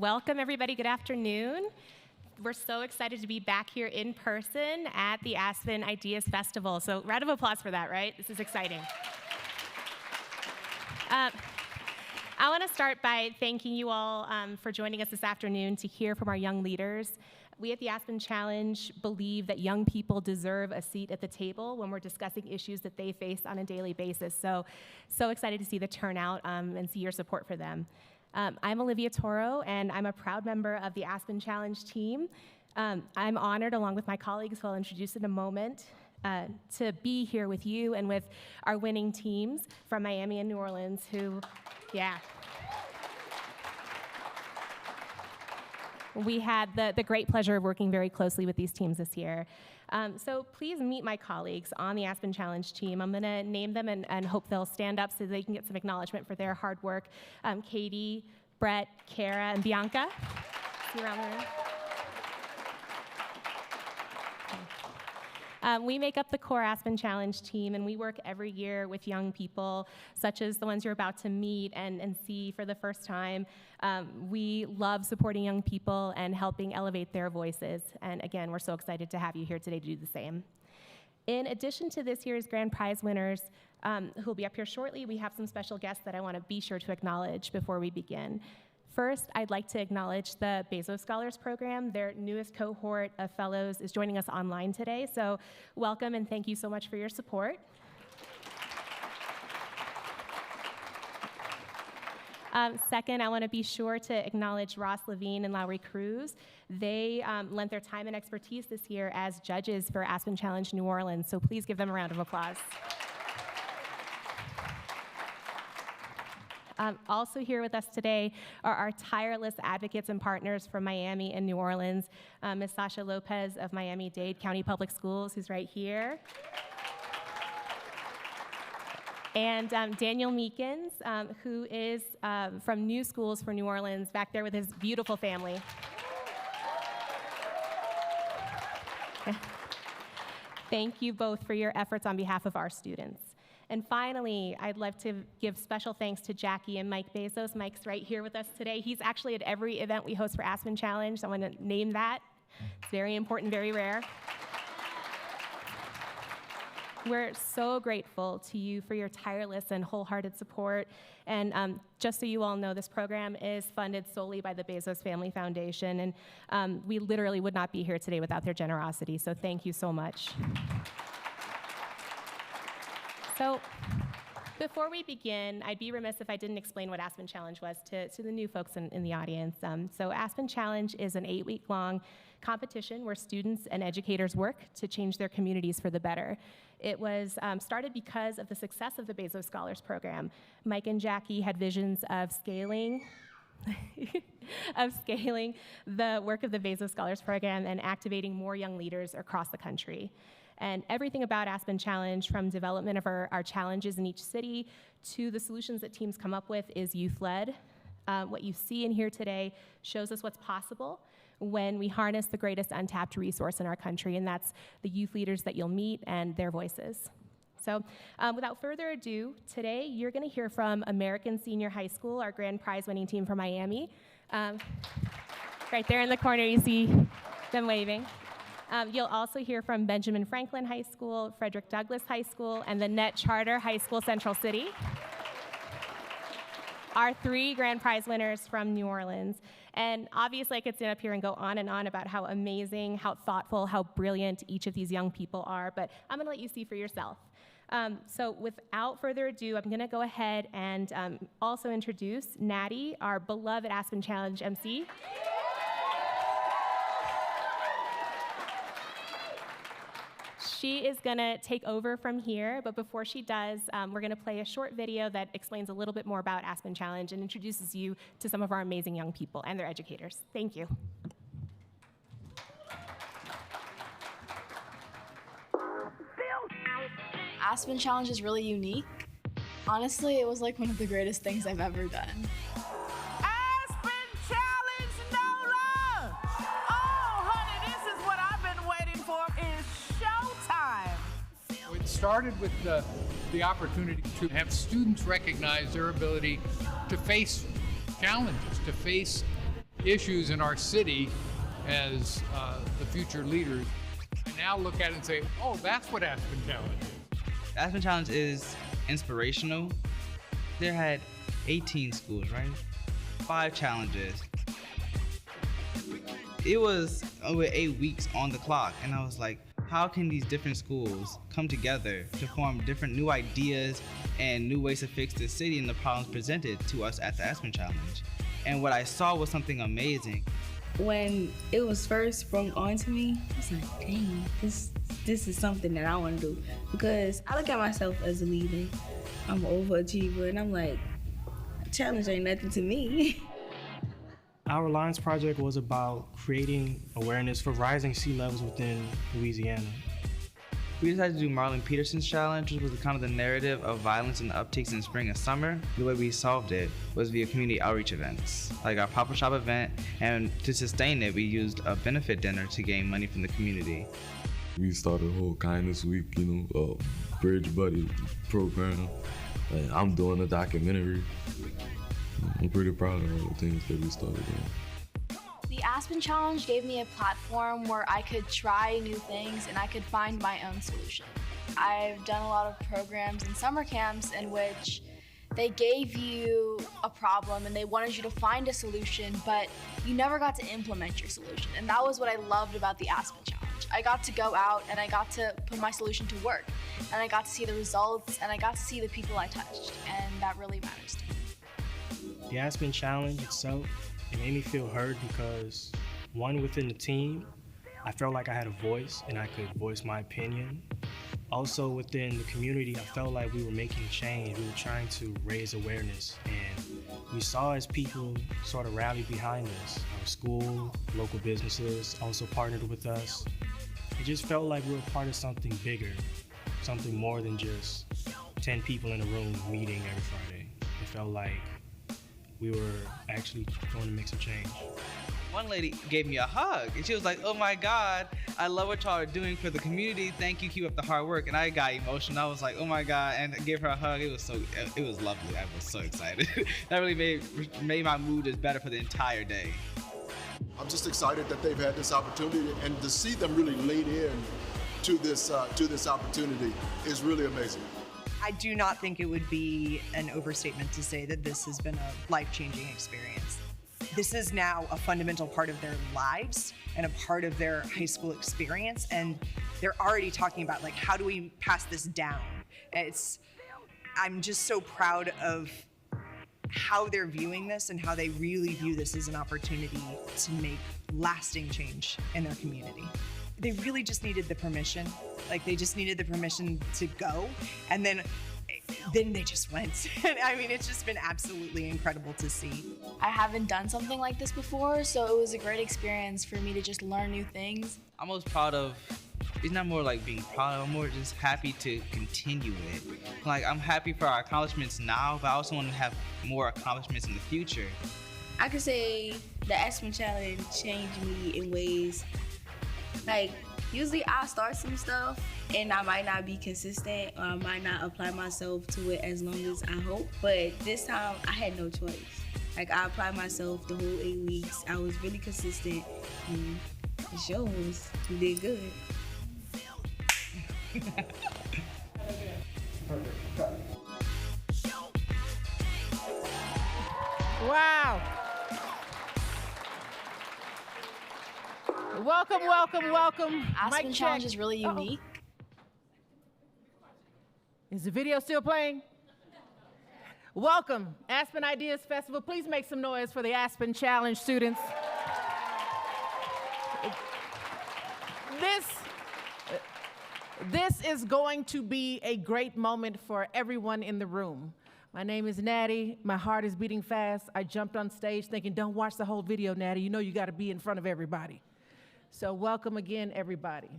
Welcome, everybody. Good afternoon. We're so excited to be back here in person at the Aspen Ideas Festival. So round of applause for that, right? This is exciting. I want to start by thanking you all for joining us this afternoon to hear from our young leaders. We at the Aspen Challenge believe that young people deserve a seat at the table when we're discussing issues that they face on a daily basis. So excited to see the turnout and see your support for them. I'm Olivia Toro, and I'm a proud member of the Aspen Challenge team. I'm honored, along with my colleagues who I'll introduce in a moment, to be here with you and with our winning teams from Miami and New Orleans who, we had the great pleasure of working very closely with these teams this year. So please meet my colleagues on the Aspen Challenge team. I'm going to name them and hope they'll stand up so they can get some acknowledgement for their hard work. Katie, Brett, Kara, and Bianca. See you around the room. We make up the core Aspen Challenge team, and we work every year with young people, such as the ones you're about to meet and see for the first time. We love supporting young people and helping elevate their voices. And again, we're so excited to have you here today to do the same. In addition to this year's grand prize winners, who will be up here shortly, we have some special guests that I want to be sure to acknowledge before we begin. First, I'd like to acknowledge the Bezos Scholars Program. Their newest cohort of fellows is joining us online today, so welcome and thank you so much for your support. Second, I want to be sure to acknowledge Ross Levine and Lowry Cruz. They lent their time and expertise this year as judges for Aspen Challenge New Orleans, so please give them a round of applause. Also here with us today are our tireless advocates and partners from Miami and New Orleans, Ms. Sasha Lopez of Miami-Dade County Public Schools, who's right here, and Daniel Meekins, who is from New Schools for New Orleans, back there with his beautiful family. Thank you both for your efforts on behalf of our students. And finally, I'd love to give special thanks to Jackie and Mike Bezos. Mike's right here with us today. He's actually at every event we host for Aspen Challenge, so I want to name that. It's very important, very rare. We're so grateful to you for your tireless and wholehearted support. And just so you all know, this program is funded solely by the Bezos Family Foundation, and we literally would not be here today without their generosity, so thank you so much. So before we begin, I'd be remiss if I didn't explain what Aspen Challenge was to the new folks in the audience. So Aspen Challenge is an 8-week-long competition where students and educators work to change their communities for the better. It was started because of the success of the Bezos Scholars Program. Mike and Jackie had visions of scaling the work of the Bezos Scholars Program and activating more young leaders across the country. And everything about Aspen Challenge, from development of our challenges in each city to the solutions that teams come up with, is youth-led. What you see and hear today shows us what's possible when we harness the greatest untapped resource in our country, and that's the youth leaders that you'll meet and their voices. So without further ado, today you're going to hear from American Senior High School, our grand prize winning team from Miami. Right there in the corner, you see them waving. You'll also hear from Benjamin Franklin High School, Frederick Douglass High School, and the Net Charter High School Central City. Our 3 grand prize winners from New Orleans. And obviously I could stand up here and go on about how amazing, how thoughtful, how brilliant each of these young people are, but I'm gonna let you see for yourself. So without further ado, I'm gonna go ahead and also introduce Natty, our beloved Aspen Challenge MC. She is going to take over from here, but before she does, we're going to play a short video that explains a little bit more about Aspen Challenge and introduces you to some of our amazing young people and their educators. Thank you. Aspen Challenge is really unique. Honestly, it was like one of the greatest things I've ever done. Started with the opportunity to have students recognize their ability to face challenges, to face issues in our city as the future leaders. I now look at it and say, oh, that's what Aspen Challenge is. The Aspen Challenge is inspirational. There had 18 schools, right? 5 challenges. It was over 8 weeks on the clock, and I was like, how can these different schools come together to form different new ideas and new ways to fix the city and the problems presented to us at the Aspen Challenge? And what I saw was something amazing. When it was first sprung onto me, I was like, dang, this is something that I want to do. Because I look at myself as a leader. I'm an overachiever, and I'm like, challenge ain't nothing to me. Our Alliance project was about creating awareness for rising sea levels within Louisiana. We decided to do Marlon Peterson's challenge, which was kind of the narrative of violence and the upticks in spring and summer. The way we solved it was via community outreach events, like our Pop-Up Shop event, and to sustain it, we used a benefit dinner to gain money from the community. We started a whole kindness week, Bridge Buddy program. I'm doing a documentary. I'm pretty proud of all the things that we started doing. The Aspen Challenge gave me a platform where I could try new things and I could find my own solution. I've done a lot of programs and summer camps in which they gave you a problem and they wanted you to find a solution, but you never got to implement your solution. And that was what I loved about the Aspen Challenge. I got to go out and I got to put my solution to work, and I got to see the results, and I got to see the people I touched, and that really matters to me. The Aspen Challenge itself, it made me feel heard because, one, within the team, I felt like I had a voice and I could voice my opinion. Also within the community, I felt like we were making change. We were trying to raise awareness, and we saw as people sort of rally behind us. Our school, local businesses also partnered with us. It just felt like we were part of something bigger, something more than just 10 people in a room meeting every Friday. It felt like we were actually going to make some change. One lady gave me a hug, and she was like, oh my God, I love what y'all are doing for the community. Thank you, keep up the hard work. And I got emotional. I was like, oh my God, and I gave her a hug. It was lovely. I was so excited. That really made my mood just better for the entire day. I'm just excited that they've had this opportunity, and to see them really lean in to this opportunity is really amazing. I do not think it would be an overstatement to say that this has been a life-changing experience. This is now a fundamental part of their lives and a part of their high school experience, and they're already talking about, like, how do we pass this down? I'm just so proud of how they're viewing this and how they really view this as an opportunity to make lasting change in their community. They really just needed the permission. Like, they just needed the permission to go, and then they just went. I mean, it's just been absolutely incredible to see. I haven't done something like this before, so it was a great experience for me to just learn new things. I'm most proud of, it's not more like being proud of, I'm more just happy to continue it. Like, I'm happy for our accomplishments now, but I also want to have more accomplishments in the future. I could say the Aspen Challenge changed me in ways, like, usually I start some stuff and I might not be consistent, or I might not apply myself to it as long as I hope. But this time I had no choice. Like, I applied myself the whole 8 weeks. I was really consistent, and it shows. We did good. Wow. Welcome, welcome, welcome. Aspen Challenge is really unique. Is the video still playing? Welcome, Aspen Ideas Festival. Please make some noise for the Aspen Challenge students. This is going to be a great moment for everyone in the room. My name is Natty. My heart is beating fast. I jumped on stage thinking, don't watch the whole video, Natty. You know you got to be in front of everybody. So welcome again, everybody.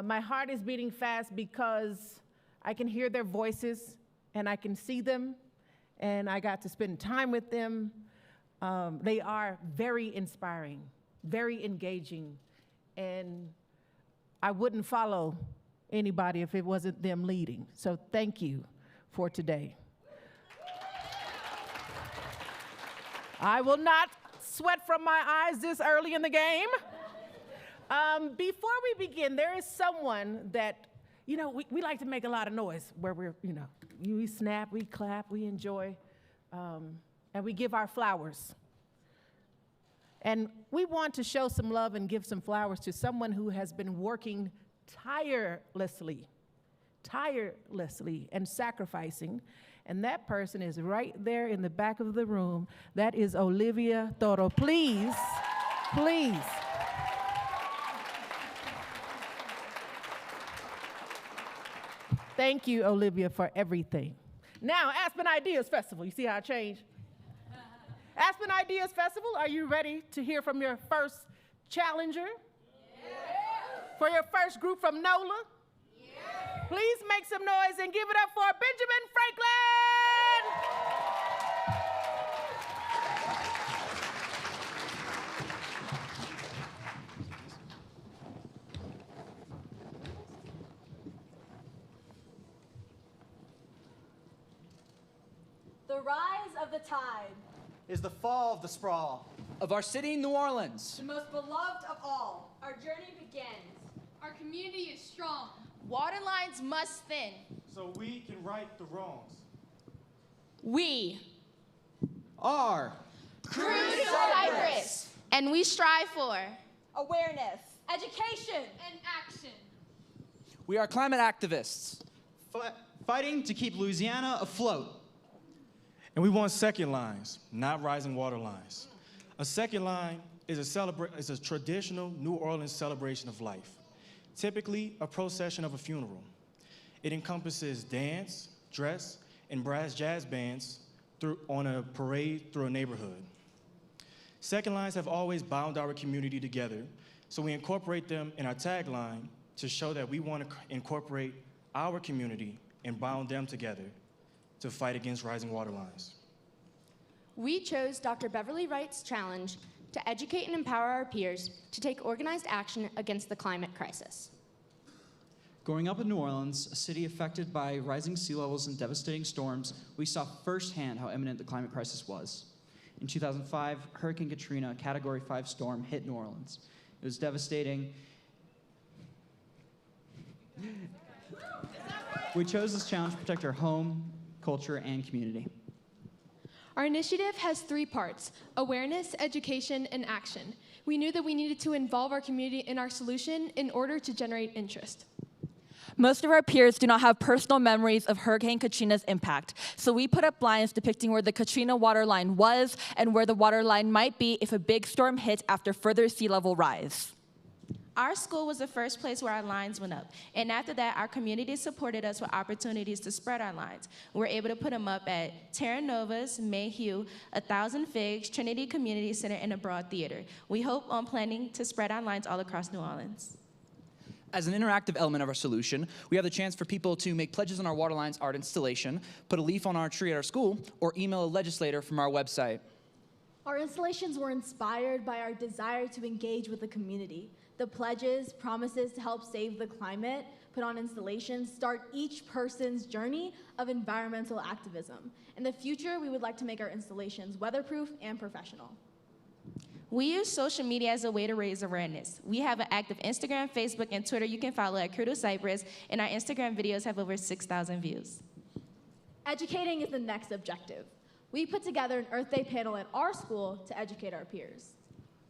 My heart is beating fast because I can hear their voices and I can see them, and I got to spend time with them. They are very inspiring, very engaging, and I wouldn't follow anybody if it wasn't them leading. So thank you for today. I will not sweat from my eyes this early in the game. Before we begin, there is someone that, we like to make a lot of noise where we snap, we clap, we enjoy, and we give our flowers. And we want to show some love and give some flowers to someone who has been working tirelessly and sacrificing. And that person is right there in the back of the room. That is Olivia Toro. Please. Thank you, Olivia, for everything. Now, Aspen Ideas Festival. You see how I changed? Aspen Ideas Festival, are you ready to hear from your first challenger? Yeah. For your first group from NOLA? Yeah. Please make some noise and give it up for Benjamin Franklin! The rise of the tide is the fall of the sprawl of our city, New Orleans. The most beloved of all. Our journey begins. Our community is strong. Water lines must thin. So we can right the wrongs. We are Crew to Cypress, and we strive for awareness, education, and action. We are climate activists. Fighting to keep Louisiana afloat. And we want second lines, not rising water lines. A second line is a traditional New Orleans celebration of life, typically a procession of a funeral. It encompasses dance, dress, and brass jazz bands on a parade through a neighborhood. Second lines have always bound our community together, so we incorporate them in our tagline to show that we want to incorporate our community and bound them together to fight against rising water lines. We chose Dr. Beverly Wright's challenge to educate and empower our peers to take organized action against the climate crisis. Growing up in New Orleans, a city affected by rising sea levels and devastating storms, we saw firsthand how imminent the climate crisis was. In 2005, Hurricane Katrina, a Category 5 storm, hit New Orleans. It was devastating. We chose this challenge to protect our home, culture, and community. Our initiative has 3 parts: awareness, education, and action. We knew that we needed to involve our community in our solution in order to generate interest. Most of our peers do not have personal memories of Hurricane Katrina's impact, so we put up lines depicting where the Katrina waterline was and where the waterline might be if a big storm hit after further sea level rise. Our school was the first place where our lines went up, and after that, our community supported us with opportunities to spread our lines. We were able to put them up at Terra Nova's, Mayhew, 1,000 Figs, Trinity Community Center, and a Broad Theater. We hope on planning to spread our lines all across New Orleans. As an interactive element of our solution, we have the chance for people to make pledges on our Waterlines art installation, put a leaf on our tree at our school, or email a legislator from our website. Our installations were inspired by our desire to engage with the community. The pledges, promises to help save the climate, put on installations, start each person's journey of environmental activism. In the future, we would like to make our installations weatherproof and professional. We use social media as a way to raise awareness. We have an active Instagram, Facebook, and Twitter you can follow at Crew to Cypress, and our Instagram videos have over 6,000 views. Educating is the next objective. We put together an Earth Day panel at our school to educate our peers.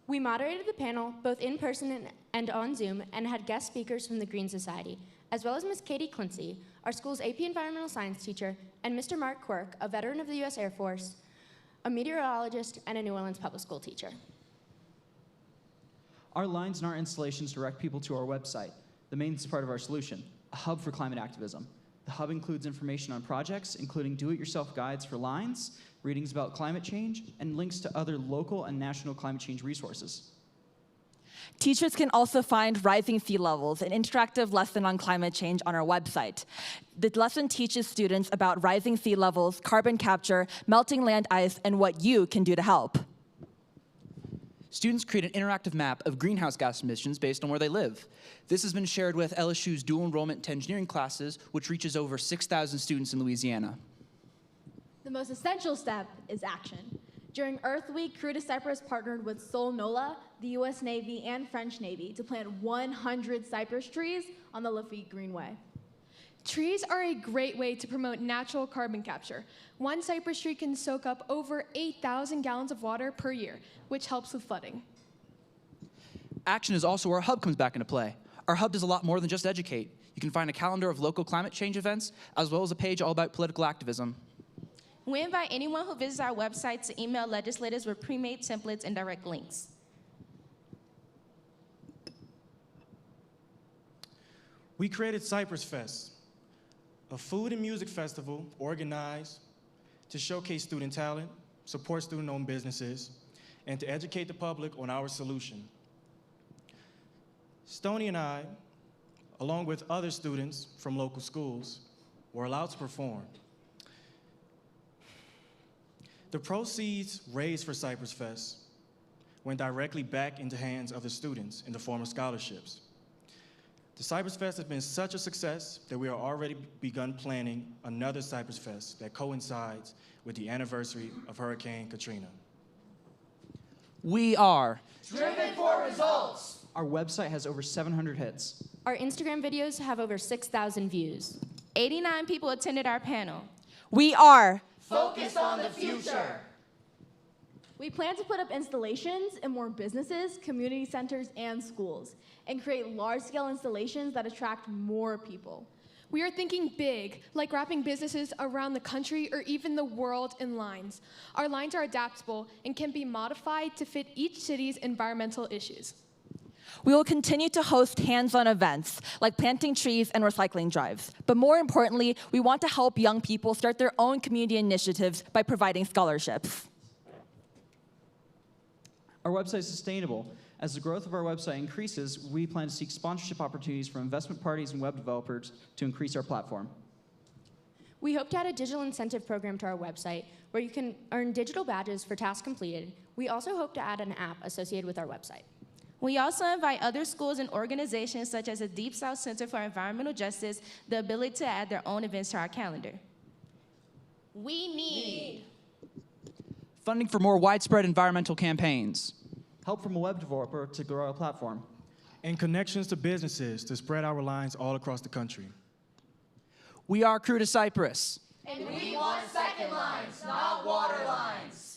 We moderated the panel both in person and on Zoom and had guest speakers from the Green Society, as well as Ms. Katie Clincy, our school's AP Environmental Science teacher, and Mr. Mark Quirk, a veteran of the U.S. Air Force, a meteorologist, and a New Orleans public school teacher. Our lines and our installations direct people to our website, the main part of our solution, a hub for climate activism. The hub includes information on projects, including do-it-yourself guides for lines, readings about climate change, and links to other local and national climate change resources. Teachers can also find Rising Sea Levels, an interactive lesson on climate change on our website. The lesson teaches students about rising sea levels, carbon capture, melting land ice, and what you can do to help. Students create an interactive map of greenhouse gas emissions based on where they live. This has been shared with LSU's dual enrollment to engineering classes, which reaches over 6,000 students in Louisiana. The most essential step is action. During Earth Week, Crew to Cypress partnered with Sol Nola, the US Navy, and French Navy to plant 100 cypress trees on the Lafitte Greenway. Trees are a great way to promote natural carbon capture. One cypress tree can soak up over 8,000 gallons of water per year, which helps with flooding. Action is also where our hub comes back into play. Our hub does a lot more than just educate. You can find a calendar of local climate change events, as well as a page all about political activism. We invite anyone who visits our website to email legislators with pre-made templates and direct links. We created Cypress Fest, a food and music festival organized to showcase student talent, support student-owned businesses, and to educate the public on our solution. Stoney and I, along with other students from local schools, were allowed to perform. The proceeds raised for Cypress Fest went directly back into hands of the students in the form of scholarships. The Cypress Fest has been such a success that we are already begun planning another Cypress Fest that coincides with the anniversary of Hurricane Katrina. We are driven for results. Our website has over 700 hits. Our Instagram videos have over 6,000 views. 89 people attended our panel. We are focused on the future. We plan to put up installations in more businesses, community centers, and schools, and create large-scale installations that attract more people. We are thinking big, like wrapping businesses around the country or even the world in lines. Our lines are adaptable and can be modified to fit each city's environmental issues. We will continue to host hands-on events like planting trees and recycling drives. But more importantly, we want to help young people start their own community initiatives by providing scholarships. Our website is sustainable. As the growth of our website increases, we plan to seek sponsorship opportunities from investment parties and web developers to increase our platform. We hope to add a digital incentive program to our website where you can earn digital badges for tasks completed. We also hope to add an app associated with our website. We also invite other schools and organizations such as the Deep South Center for Environmental Justice the ability to add their own events to our calendar. We need funding for more widespread environmental campaigns, help from a web developer to grow our platform, and connections to businesses to spread our lines all across the country. We are Crew to Cypress. And we want second lines, not water lines.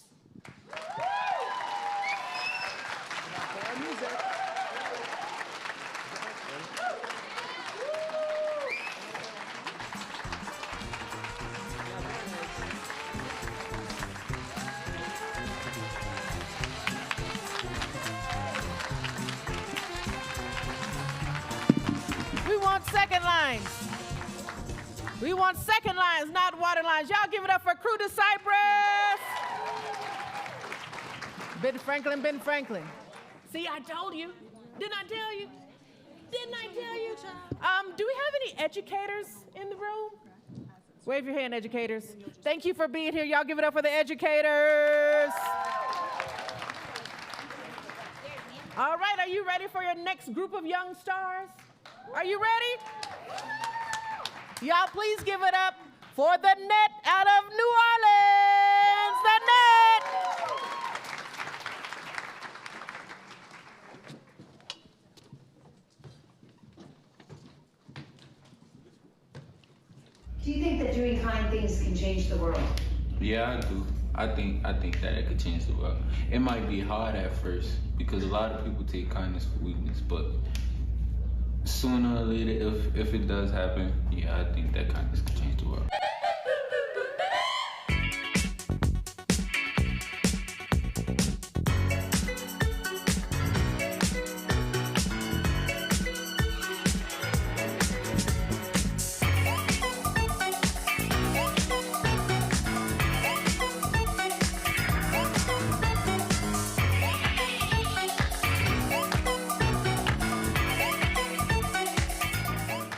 We want second lines. We want second lines, not water lines. Y'all give it up for Crew to Cypress. Ben Franklin, Ben Franklin. See, I told you. Didn't I tell you? Didn't I tell you? Do we have any educators in the room? Wave your hand, educators. Thank you for being here. Y'all give it up for the educators. All right, are you ready for your next group of young stars? Are you ready? Y'all please give it up for the Net out of New Orleans. The Net. Do you think that doing kind things can change the world? Yeah, I do. I think that it could change the world. It might be hard at first because a lot of people take kindness for weakness, but sooner or later, if it does happen, yeah, I think that kindness could change the world.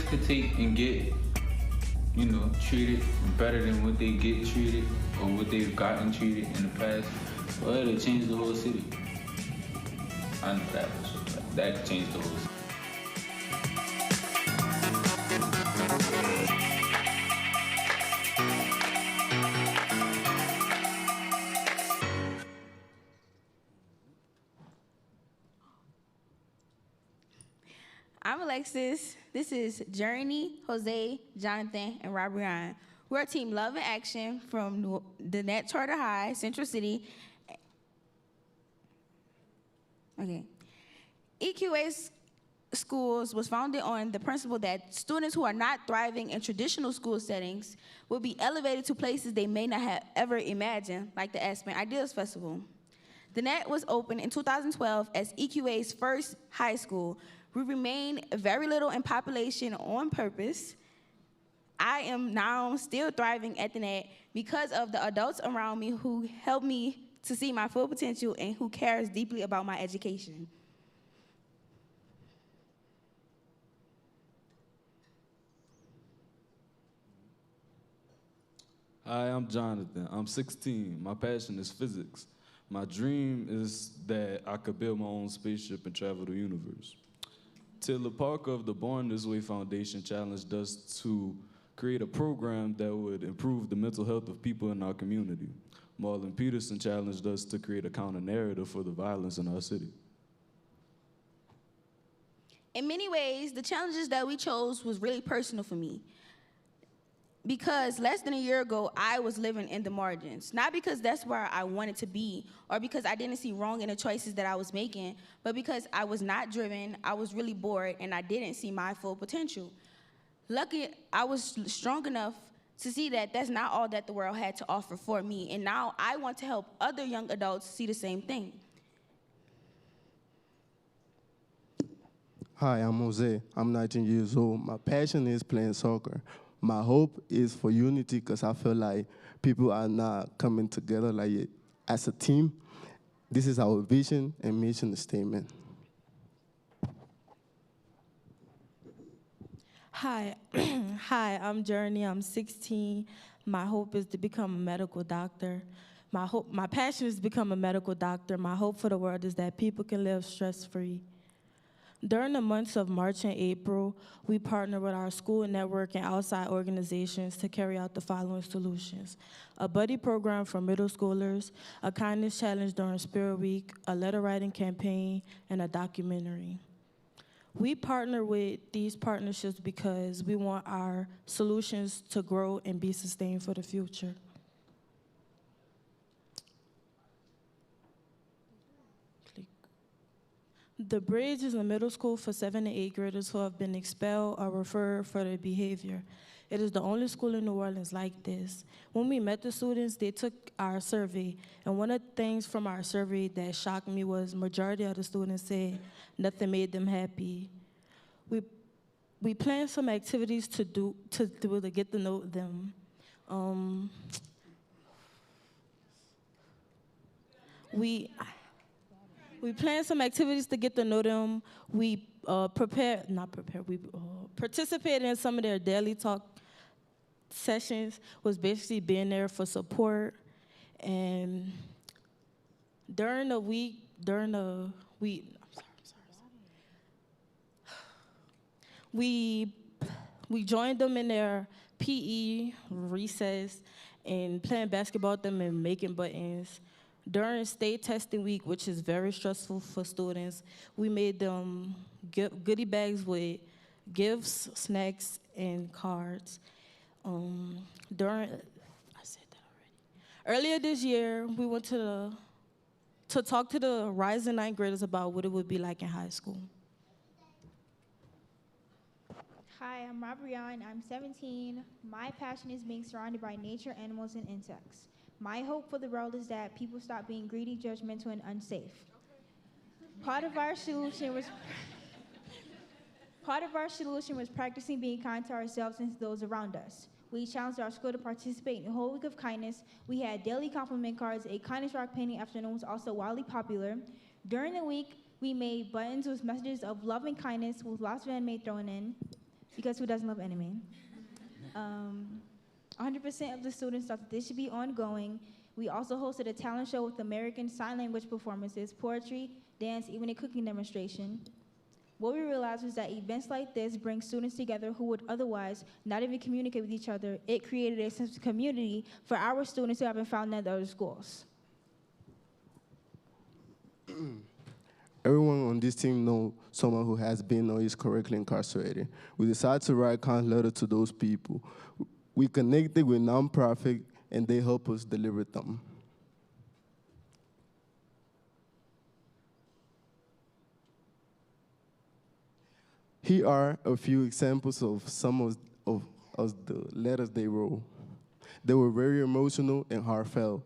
To take and get, treated better than what they get treated or what they've gotten treated in the past, well, it'll change the whole city. I know that for sure. That could change the whole city. I'm Alexis. This is Journey, Jose, Jonathan, and Rob Ryan. We're Team Love and Action from the Net Charter High, Central City. Okay. EQA Schools was founded on the principle that students who are not thriving in traditional school settings will be elevated to places they may not have ever imagined, like the Aspen Ideas Festival. The Net was opened in 2012 as EQA's first high school. We remain very little in population on purpose. I am now still thriving at the Net because of the adults around me who help me to see my full potential and who cares deeply about my education. Hi, I'm Jonathan. I'm 16. My passion is physics. My dream is that I could build my own spaceship and travel the universe. Taylor Parker of the Born This Way Foundation challenged us to create a program that would improve the mental health of people in our community. Marlon Peterson challenged us to create a counter-narrative for the violence in our city. In many ways, the challenges that we chose was really personal for me. Because less than a year ago, I was living in the margins. Not because that's where I wanted to be, or because I didn't see wrong in the choices that I was making, but because I was not driven, I was really bored, and I didn't see my full potential. Lucky, I was strong enough to see that that's not all that the world had to offer for me, and now I want to help other young adults see the same thing. Hi, I'm Jose. I'm 19 years old. My passion is playing soccer. My hope is for unity because I feel like people are not coming together like as a team. This is our vision and mission statement. Hi, hi, I'm Journey. I'm 16. My hope is to become a medical doctor. My passion is to become a medical doctor. My hope for the world is that people can live stress-free. During the months of March and April, we partner with our school network and outside organizations to carry out the following solutions: a buddy program for middle schoolers, a kindness challenge during Spirit Week, a letter writing campaign, and a documentary. We partner with these partnerships because we want our solutions to grow and be sustained for the future. The Bridge is a middle school for 7th and 8th graders who have been expelled or referred for their behavior. It is the only school in New Orleans like this. When we met the students, they took our survey, and one of the things from our survey that shocked me was majority of the students said nothing made them happy. We planned some activities to get to know them. We planned some activities to get to know them. We participated in some of their daily talk sessions, was basically being there for support. And during the week, we joined them in their PE recess and playing basketball with them and making buttons. During state testing week, which is very stressful for students, we made them goodie bags with gifts, snacks, and cards. Earlier this year, we went to talk to the rising 9th graders about what it would be like in high school. Hi, I'm Robrianne. I'm 17. My passion is being surrounded by nature, animals, and insects. My hope for the world is that people stop being greedy, judgmental, and unsafe. Part of our solution was practicing being kind to ourselves and to those around us. We challenged our school to participate in a whole week of kindness. We had daily compliment cards. A kindness rock painting afternoon was also wildly popular. During the week, we made buttons with messages of love and kindness with lots of anime thrown in, because who doesn't love anime? 100% of the students thought that this should be ongoing. We also hosted a talent show with American Sign Language performances, poetry, dance, even a cooking demonstration. What we realized was that events like this bring students together who would otherwise not even communicate with each other. It created a sense of community for our students who haven't found that at other schools. Everyone on on this team know someone who has been or is correctly incarcerated. We decided to write a kind letter to those people. We connected with nonprofit, and they help us deliver them. Here are a few examples of some of the letters they wrote. They were very emotional and heartfelt.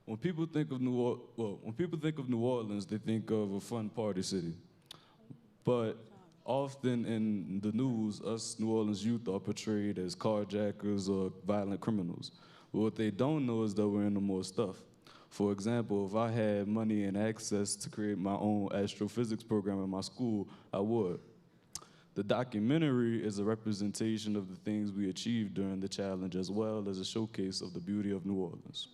When people think of New Orleans, they think of a fun party city. But often in the news, us New Orleans youth are portrayed as carjackers or violent criminals. But what they don't know is that we're into more stuff. For example, if I had money and access to create my own astrophysics program in my school, I would. The documentary is a representation of the things we achieved during the challenge, as well as a showcase of the beauty of New Orleans.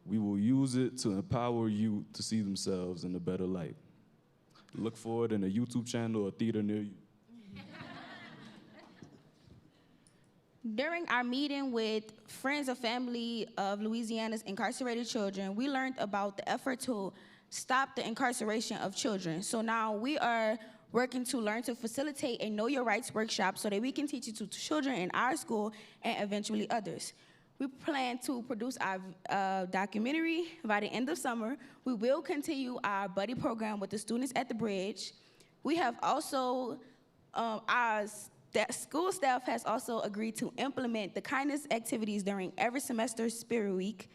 We will use it to empower youth to see themselves in a better light. Look for it in a YouTube channel or theater near you. During our meeting with friends and family of Louisiana's incarcerated children, we learned about the effort to stop the incarceration of children. So now we are working to learn to facilitate a Know Your Rights workshop so that we can teach it to children in our school and eventually others. We plan to produce our documentary by the end of summer. We will continue our buddy program with the students at the bridge. We have also, school staff has also agreed to implement the kindness activities during every semester Spirit Week.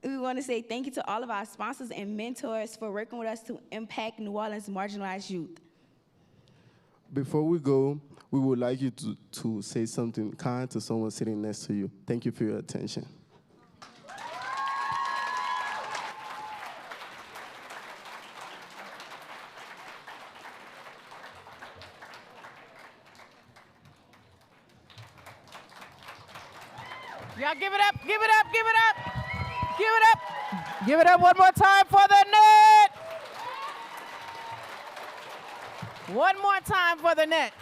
We want to say thank you to all of our sponsors and mentors for working with us to impact New Orleans' marginalized youth. Before we go, we would like you to say something kind to someone sitting next to you. Thank you for your attention. Y'all give it up, give it up, give it up, give it up. Give it up one more time for the net. One more time for the net.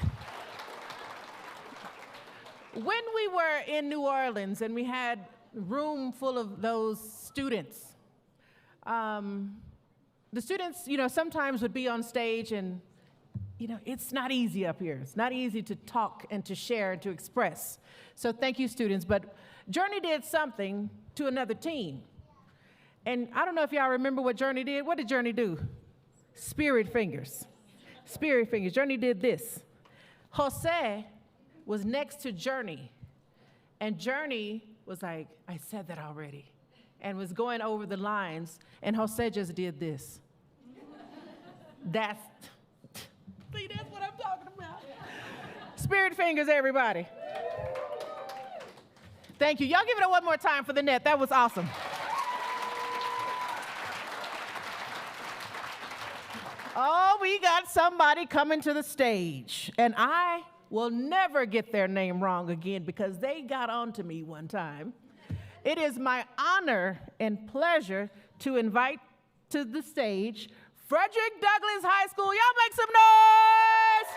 When we were in New Orleans and we had a room full of those students, the students, sometimes would be on stage and, it's not easy up here. It's not easy to talk and to share and to express. So thank you, students. But Journey did something to another team. And I don't know if y'all remember what Journey did. What did Journey do? Spirit fingers. Spirit fingers. Journey did this. Jose was next to Journey. And Journey was like, I said that already. And was going over the lines. And Jose just did this. That's what I'm talking about. Spirit fingers, everybody. Thank you. Y'all give it up one more time for the net. That was awesome. Oh, we got somebody coming to the stage. And I will never get their name wrong again because they got on to me one time. It is my honor and pleasure to invite to the stage Frederick Douglass High School. Y'all make some noise!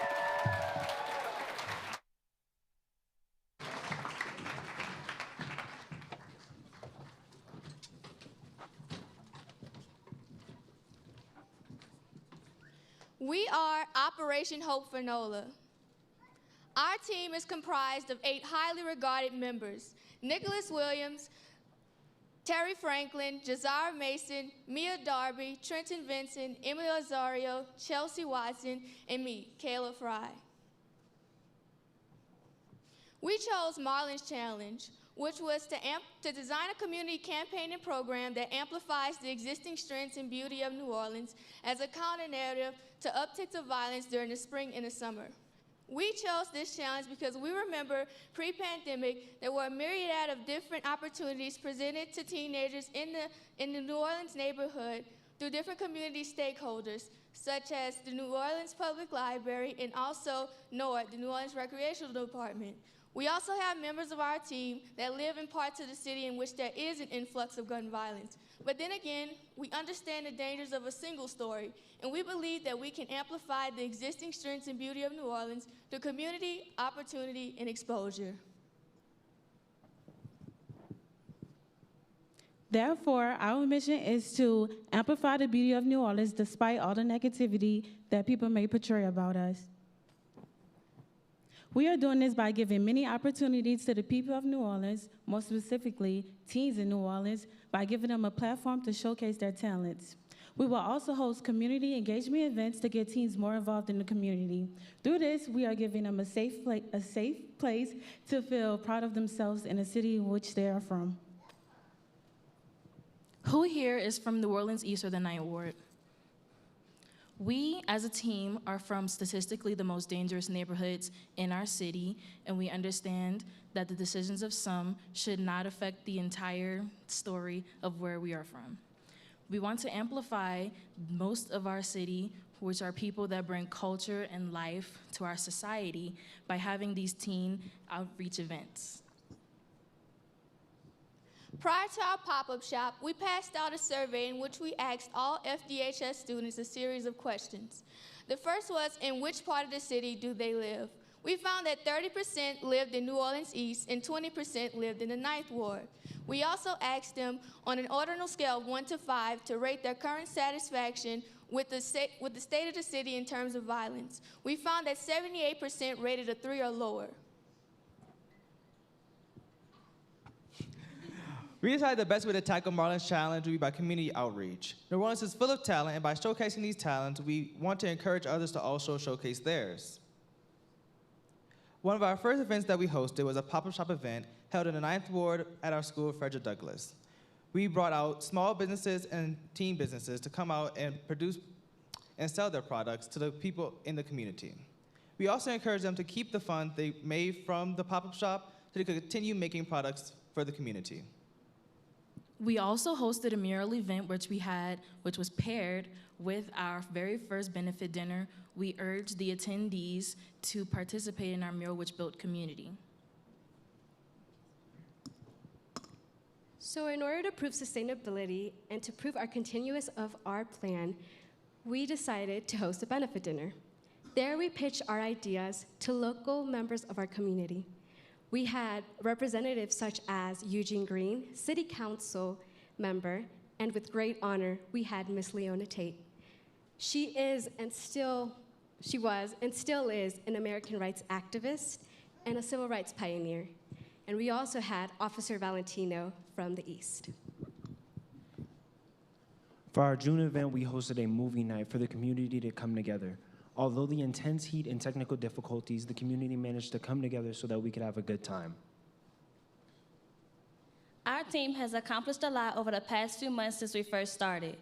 We are Operation Hope for NOLA. Our team is comprised of 8 highly regarded members: Nicholas Williams, Terry Franklin, Jazara Mason, Mia Darby, Trenton Vincent, Emily Azario, Chelsea Watson, and me, Kayla Fry. We chose Marlon's Challenge, which was to design a community campaign and program that amplifies the existing strengths and beauty of New Orleans as a counter-narrative to upticks of violence during the spring and the summer. We chose this challenge because we remember pre-pandemic there were a myriad of different opportunities presented to teenagers in the New Orleans neighborhood through different community stakeholders, such as the New Orleans Public Library and also NORD, the New Orleans Recreational Department. We also have members of our team that live in parts of the city in which there is an influx of gun violence. But then again, we understand the dangers of a single story, and we believe that we can amplify the existing strengths and beauty of New Orleans through community, opportunity, and exposure. Therefore, our mission is to amplify the beauty of New Orleans despite all the negativity that people may portray about us. We are doing this by giving many opportunities to the people of New Orleans, more specifically, teens in New Orleans, by giving them a platform to showcase their talents. We will also host community engagement events to get teens more involved in the community. Through this, we are giving them a safe place to feel proud of themselves in the city in which they are from. Who here is from New Orleans East or the Ninth Ward? We, as a team, are from statistically the most dangerous neighborhoods in our city, and we understand that the decisions of some should not affect the entire story of where we are from. We want to amplify most of our city, which are people that bring culture and life to our society, by having these teen outreach events. Prior to our pop-up shop, we passed out a survey in which we asked all FDHS students a series of questions. The first was, in which part of the city do they live? We found that 30% lived in New Orleans East and 20% lived in the Ninth Ward. We also asked them on an ordinal scale of 1 to 5 to rate their current satisfaction with the state of the city in terms of violence. We found that 78% rated a 3 or lower. We decided the best way to tackle Marlon's challenge would be by community outreach. New Orleans is full of talent, and by showcasing these talents, we want to encourage others to also showcase theirs. One of our first events that we hosted was a pop-up shop event held in the Ninth Ward at our school, Frederick Douglass. We brought out small businesses and teen businesses to come out and produce and sell their products to the people in the community. We also encouraged them to keep the funds they made from the pop-up shop so they could continue making products for the community. We also hosted a mural event which was paired with our very first benefit dinner. We urged the attendees to participate in our mural which built community. So in order to prove sustainability and to prove our continuous of our plan, we decided to host a benefit dinner. There we pitched our ideas to local members of our community. We had representatives such as Eugene Green, City Council member, and with great honor, we had Miss Leona Tate. She was and still is an American rights activist and a civil rights pioneer. And we also had Officer Valentino from the East. For our June event, we hosted a movie night for the community to come together. Although the intense heat and technical difficulties, the community managed to come together so that we could have a good time. Our team has accomplished a lot over the past few months since we first started.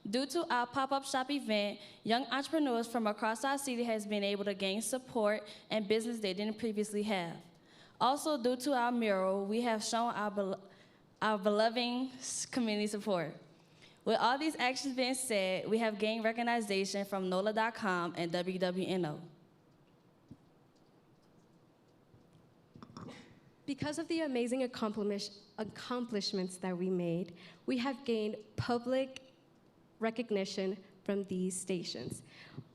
Due to our pop-up shop event, young entrepreneurs from across our city has been able to gain support and business they didn't previously have. Also, due to our mural, we have shown our beloved community support. With all these actions being said, we have gained recognition from NOLA.com and WWNO. Because of the amazing accomplishments that we made, we have gained public recognition from these stations.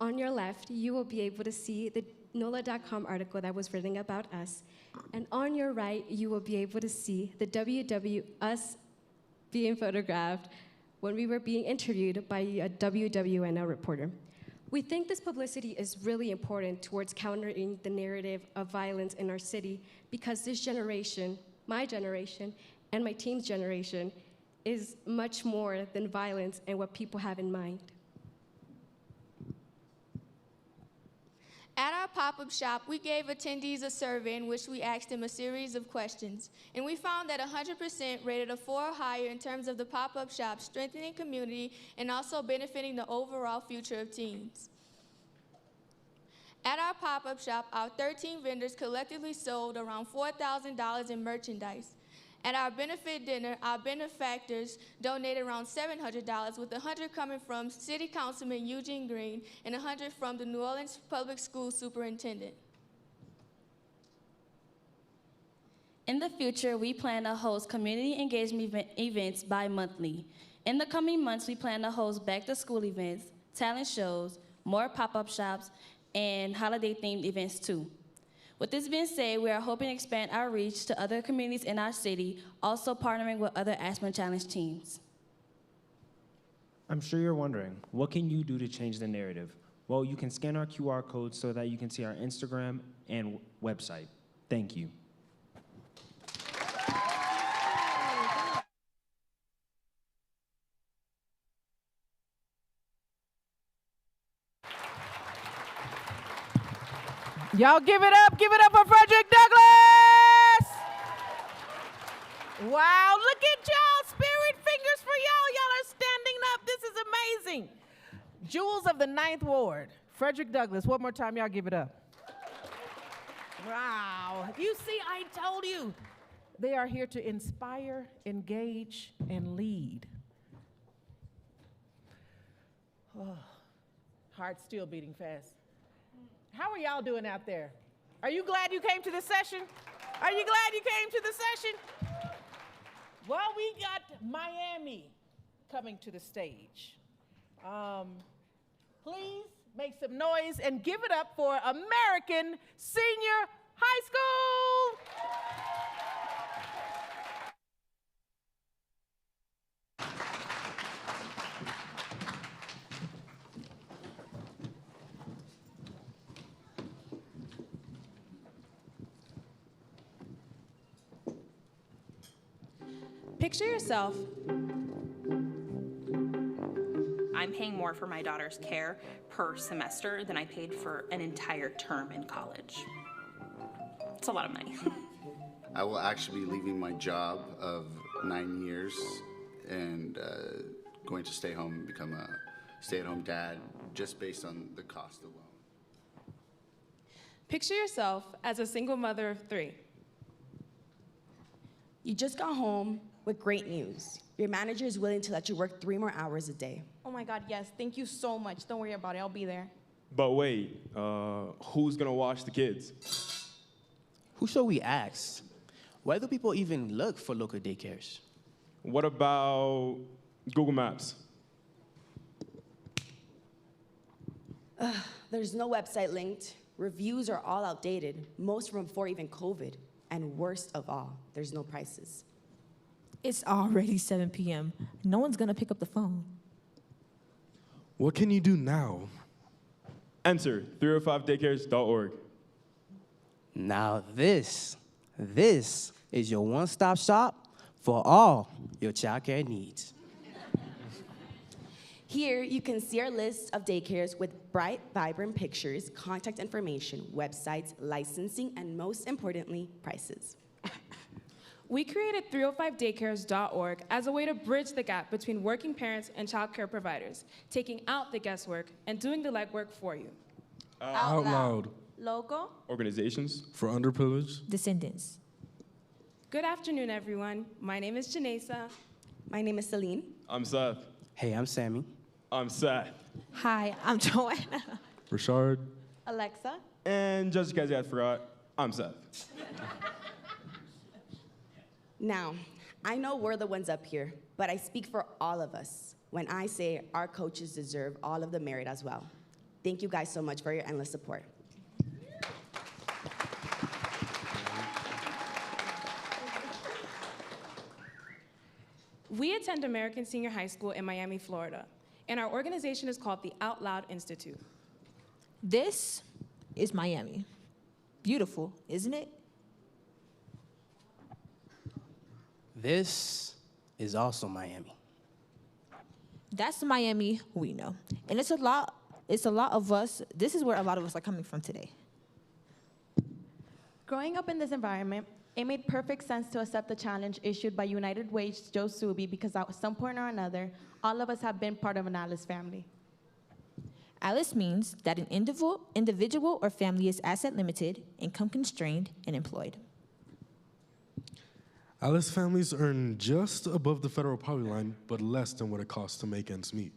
On your left, you will be able to see the NOLA.com article that was written about us. And on your right, you will be able to see the us being photographed when we were being interviewed by a WWNO reporter. We think this publicity is really important towards countering the narrative of violence in our city because this generation, my generation, and my team's generation is much more than violence and what people have in mind. At our pop-up shop, we gave attendees a survey in which we asked them a series of questions, and we found that 100% rated a 4 or higher in terms of the pop-up shop strengthening community and also benefiting the overall future of teens. At our pop-up shop, our 13 vendors collectively sold around $4,000 in merchandise. At our benefit dinner, our benefactors donated around $700, with $100 coming from City Councilman Eugene Green and $100 from the New Orleans Public Schools Superintendent. In the future, we plan to host community engagement events bi-monthly. In the coming months, we plan to host back-to-school events, talent shows, more pop-up shops, and holiday-themed events too. With this being said, we are hoping to expand our reach to other communities in our city, also partnering with other Aspen Challenge teams. I'm sure you're wondering, what can you do to change the narrative? Well, you can scan our QR code so that you can see our Instagram and website. Thank you. Y'all give it up for Frederick Douglass. Wow, look at y'all, spirit fingers for y'all. Y'all are standing up, this is amazing. Jewels of the 9th Ward, Frederick Douglass, one more time, y'all give it up. Wow, you see, I told you. They are here to inspire, engage, and lead. Oh, heart still beating fast. How are y'all doing out there? Are you glad you came to the session? Are you glad you came to the session? Well, we got Miami coming to the stage. Please make some noise and give it up for American Senior High School. Picture yourself. I'm paying more for my daughter's care per semester than I paid for an entire term in college. It's a lot of money. I will actually be leaving my job of 9 years and going to stay home and become a stay-at-home dad just based on the cost alone. Picture yourself as a single mother of 3. You just got home with great news. Your manager is willing to let you work 3 more hours a day. Oh my God, yes, thank you so much. Don't worry about it, I'll be there. But wait, who's gonna watch the kids? Who should we ask? Why do people even look for local daycares? What about Google Maps? There's no website linked. Reviews are all outdated, most from before even COVID. And worst of all, there's no prices. It's already 7 p.m. No one's gonna pick up the phone. What can you do now? Enter 305daycares.org. Now this is your one-stop shop for all your childcare needs. Here, you can see our list of daycares with bright, vibrant pictures, contact information, websites, licensing, and most importantly, prices. We created 305daycares.org as a way to bridge the gap between working parents and childcare providers, taking out the guesswork and doing the legwork for you. Out loud. Logo. Organizations for underprivileged. Descendants. Good afternoon, everyone. My name is Janesa. My name is Celine. I'm Seth. Hey, I'm Sammy. I'm Seth. Hi, I'm Joanna. Rashard. Alexa. And just in case you guys forgot, I'm Seth. Now, I know we're the ones up here, but I speak for all of us when I say our coaches deserve all of the merit as well. Thank you guys so much for your endless support. We attend American Senior High School in Miami, Florida, and our organization is called the Out Loud Institute. This is Miami. Beautiful, isn't it? This is also Miami. That's the Miami we know. And it's a lot of us, this is where a lot of us are coming from today. Growing up in this environment, it made perfect sense to accept the challenge issued by United Way's Joe Subi because at some point or another, all of us have been part of an Alice family. Alice means that an individual or family is asset limited, income constrained, and employed. Alice families earn just above the federal poverty line, but less than what it costs to make ends meet.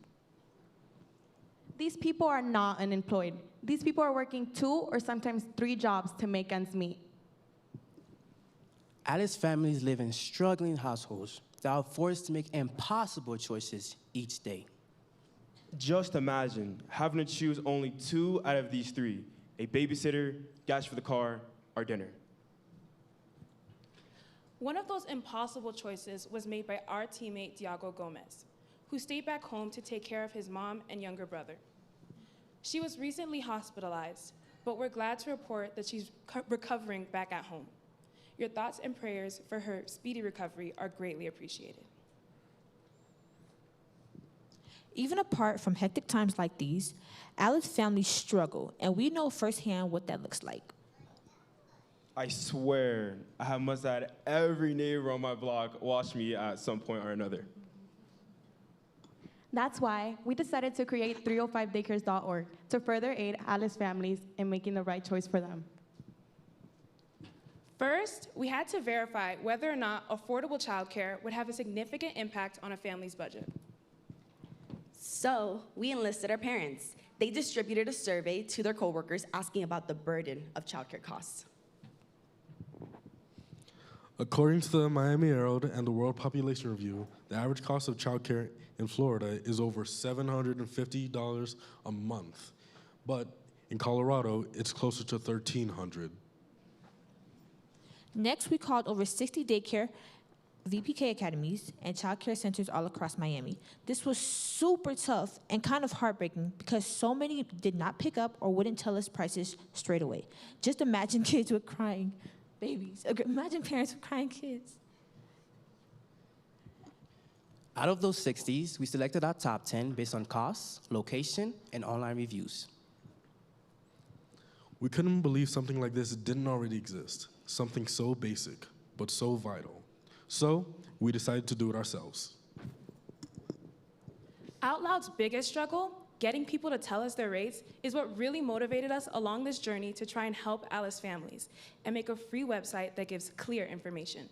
These people are not unemployed. These people are working 2 or sometimes 3 jobs to make ends meet. Alice families live in struggling households that are forced to make impossible choices each day. Just imagine having to choose only 2 out of these 3, a babysitter, gas for the car, or dinner. One of those impossible choices was made by our teammate, Diago Gomez, who stayed back home to take care of his mom and younger brother. She was recently hospitalized, but we're glad to report that she's recovering back at home. Your thoughts and prayers for her speedy recovery are greatly appreciated. Even apart from hectic times like these, Alice families struggle, and we know firsthand what that looks like. I swear, I must have had every neighbor on my block watch me at some point or another. That's why we decided to create 305daycares.org to further aid Alice families in making the right choice for them. First, we had to verify whether or not affordable childcare would have a significant impact on a family's budget. So we enlisted our parents. They distributed a survey to their coworkers asking about the burden of childcare costs. According to the Miami Herald and the World Population Review, the average cost of childcare in Florida is over $750 a month. But in Colorado, it's closer to $1,300. Next, we called over 60 daycare, VPK academies, and childcare centers all across Miami. This was super tough and kind of heartbreaking because so many did not pick up or wouldn't tell us prices straight away. Just imagine kids with crying babies. Imagine parents with crying kids. Out of those 60s, we selected our top 10 based on costs, location, and online reviews. We couldn't believe something like this didn't already exist. Something so basic, but so vital. So we decided to do it ourselves. Out Loud's biggest struggle, getting people to tell us their rates, is what really motivated us along this journey to try and help Alice families and make a free website that gives clear information.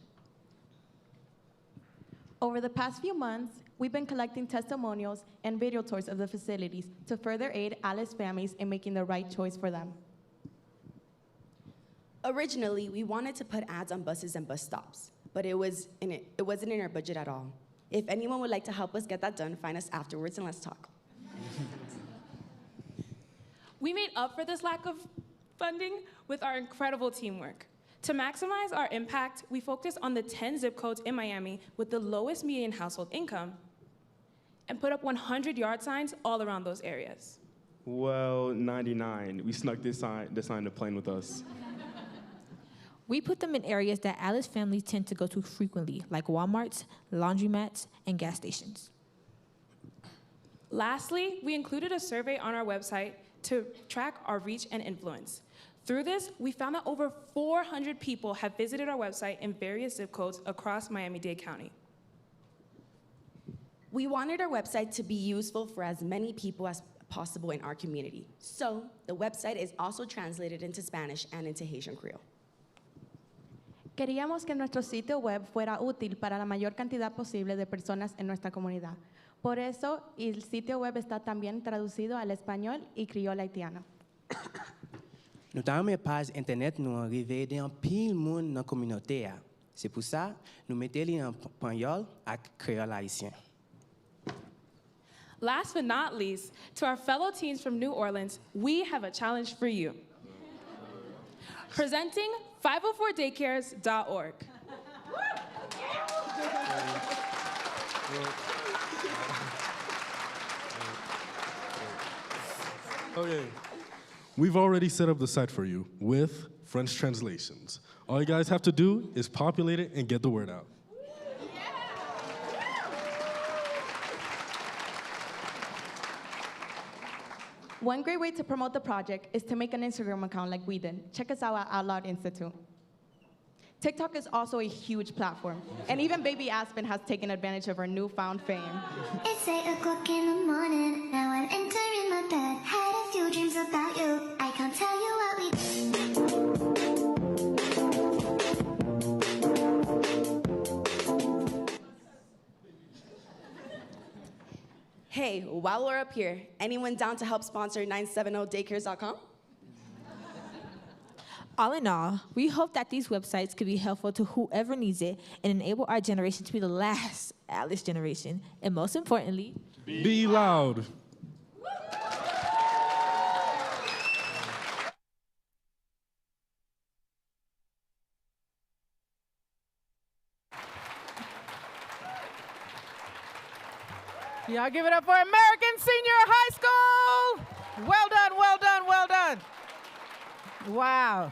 Over the past few months, we've been collecting testimonials and video tours of the facilities to further aid Alice families in making the right choice for them. Originally, we wanted to put ads on buses and bus stops, but it wasn't in our budget at all. If anyone would like to help us get that done, find us afterwards and let's talk. We made up for this lack of funding with our incredible teamwork. To maximize our impact, we focused on the 10 zip codes in Miami with the lowest median household income and put up 100 yard signs all around those areas. Well, 99. We snuck this sign to plane with us. We put them in areas that Alice families tend to go to frequently, like Walmarts, laundromats, and gas stations. Lastly, we included a survey on our website to track our reach and influence. Through this, we found that over 400 people have visited our website in various zip codes across Miami-Dade County. We wanted our website to be useful for as many people as possible in our community. So the website is also translated into Spanish and into Haitian Creole. Queríamos que nuestro sitio web fuera útil para la mayor cantidad posible de personas en nuestra comunidad. Por eso, el sitio web está también traducido al español y criollo haitiano. Nous avons une page internet nous arrivé dans pile monde dans la communauté. C'est pour ça nous mettons en espagnol et créole haïtien. Last but not least, to our fellow teens from New Orleans, we have a challenge for you. Presenting 504daycares.org. Okay, we've already set up the site for you with French translations. All you guys have to do is populate it and get the word out. One great way to promote the project is to make an Instagram account like we did. Check us out at Out Loud Institute. TikTok is also a huge platform, and even baby Aspen has taken advantage of our newfound fame. It's 8 o'clock in the morning, now I'm entering my bed. Had a few dreams about you, I can't tell you what we did. Hey, while we're up here, anyone down to help sponsor 970daycares.com? All in all, we hope that these websites could be helpful to whoever needs it and enable our generation to be the last Atlas generation. And most importantly, Be loud. Y'all give it up for American Senior High School. Well done, well done, well done. Wow.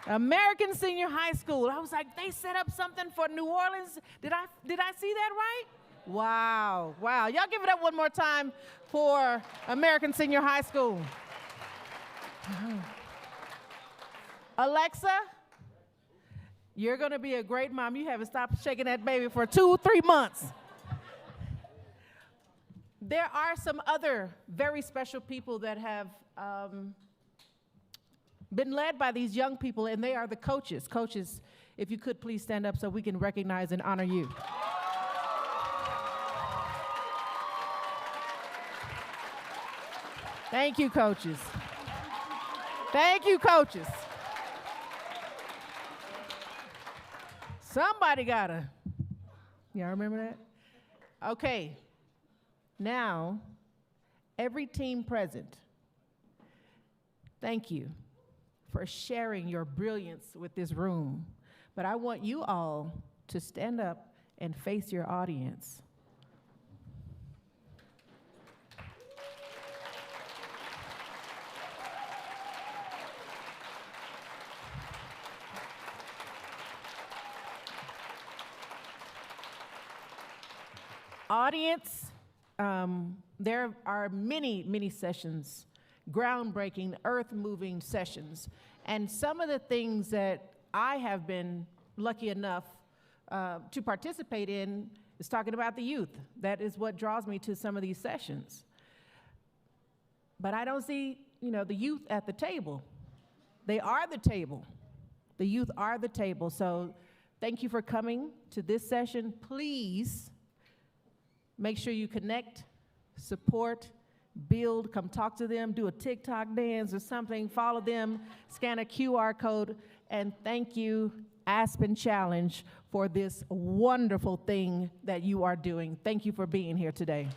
American Senior High School. I was like, they set up something for New Orleans. Did I see that right? Wow, wow. Y'all give it up one more time for American Senior High School. Alexa, you're gonna be a great mom. You haven't stopped shaking that baby for 2-3 months. There are some other very special people that have been led by these young people, and they are the coaches. Coaches, if you could please stand up so we can recognize and honor you. Thank you, coaches. Thank you, coaches. Somebody gotta. Y'all remember that? Okay. Now, every team present, thank you for sharing your brilliance with this room. But I want you all to stand up and face your audience. Audience, there are many sessions, groundbreaking, earth-moving sessions. And some of the things that I have been lucky enough to participate in is talking about the youth. That is what draws me to some of these sessions. But I don't see, the youth at the table. They are the table. The youth are the table. So thank you for coming to this session. Please make sure you connect, support, build, come talk to them, do a TikTok dance or something, follow them, scan a QR code, and thank you, Aspen Challenge, for this wonderful thing that you are doing. Thank you for being here today.